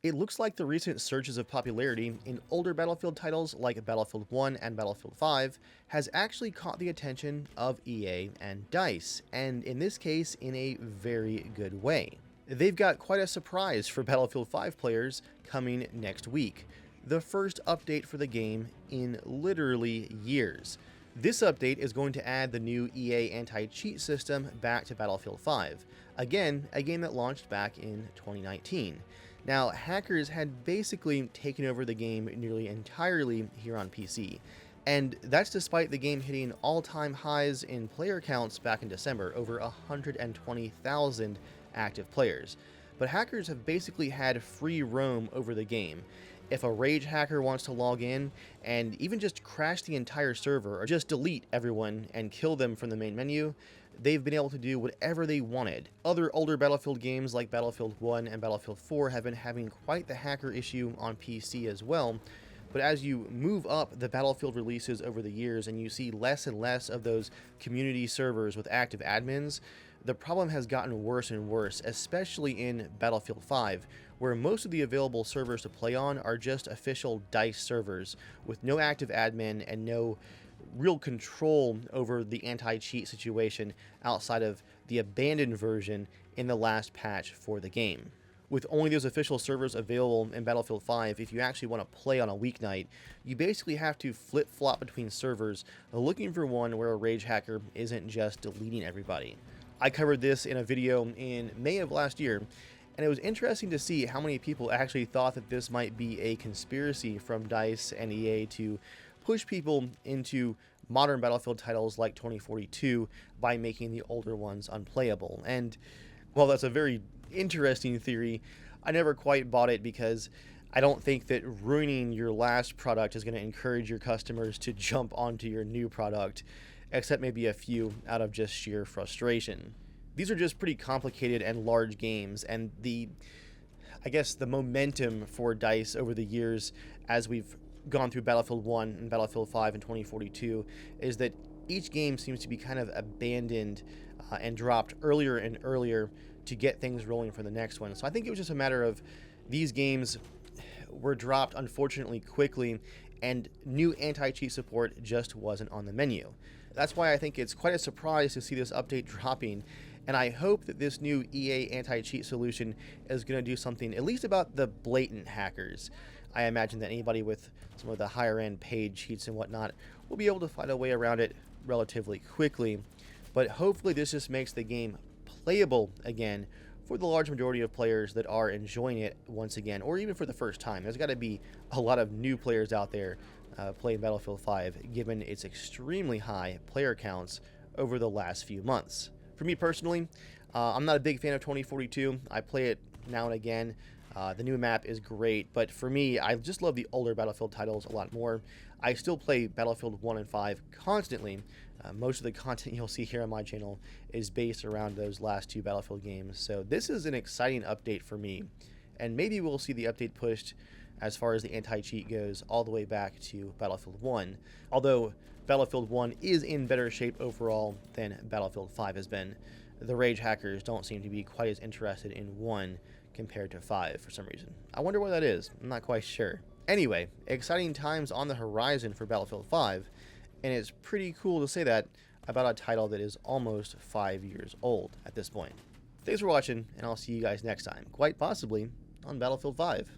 It looks like the recent surges of popularity in older Battlefield titles like Battlefield 1 and Battlefield 5 has actually caught the attention of EA and DICE, and in this case, in a very good way. They've got quite a surprise for Battlefield 5 players coming next week. The first update for the game in literally years. This update is going to add the new EA anti-cheat system back to Battlefield 5. Again, a game that launched back in 2019. Now, hackers had basically taken over the game nearly entirely here on PC. And that's despite the game hitting all-time highs in player counts back in December, over 120,000 active players. But hackers have basically had free roam over the game. If a rage hacker wants to log in and even just crash the entire server or just delete everyone and kill them from the main menu, they've been able to do whatever they wanted. Other older Battlefield games like Battlefield 1 and Battlefield 4 have been having quite the hacker issue on PC as well. But as you move up the Battlefield releases over the years and you see less and less of those community servers with active admins, the problem has gotten worse and worse, especially in Battlefield 5, where most of the available servers to play on are just official DICE servers with no active admin and no real control over the anti-cheat situation outside of the abandoned version in the last patch for the game. With only those official servers available in Battlefield 5, if you actually want to play on a weeknight, you basically have to flip-flop between servers looking for one where a rage hacker isn't just deleting everybody. I covered this in a video in May of last year, and it was interesting to see how many people actually thought that this might be a conspiracy from DICE and EA to push people into modern Battlefield titles like 2042 by making the older ones unplayable. And while that's a very interesting theory, I never quite bought it because I don't think that ruining your last product is going to encourage your customers to jump onto your new product, except maybe a few out of just sheer frustration. These are just pretty complicated and large games, and I guess the momentum for DICE over the years as we've gone through Battlefield 1 and Battlefield 5 and 2042 is that each game seems to be kind of abandoned and dropped earlier and earlier to get things rolling for the next one. So I think it was just a matter of these games were dropped unfortunately quickly and new anti-cheat support just wasn't on the menu. That's why I think it's quite a surprise to see this update dropping, and I hope that this new EA anti-cheat solution is going to do something at least about the blatant hackers. I imagine that anybody with some of the higher end paid cheats and whatnot will be able to find a way around it relatively quickly, but hopefully this just makes the game playable again for the large majority of players that are enjoying it once again, or even for the first time. There's got to be a lot of new players out there playing Battlefield 5, given its extremely high player counts over the last few months. For me personally, I'm not a big fan of 2042. I play it now and again. The new map is great, but for me, I just love the older Battlefield titles a lot more. I still play Battlefield 1 and 5 constantly. Most of the content you'll see here on my channel is based around those last two Battlefield games, so this is an exciting update for me, and maybe we'll see the update pushed as far as the anti-cheat goes all the way back to Battlefield 1, although Battlefield 1 is in better shape overall than Battlefield 5 has been. The rage hackers don't seem to be quite as interested in 1 compared to 5 for some reason. I wonder why that is. I'm not quite sure. Anyway, exciting times on the horizon for Battlefield 5, and it's pretty cool to say that about a title that is almost 5 years old at this point. Thanks for watching, and I'll see you guys next time, quite possibly on Battlefield 5.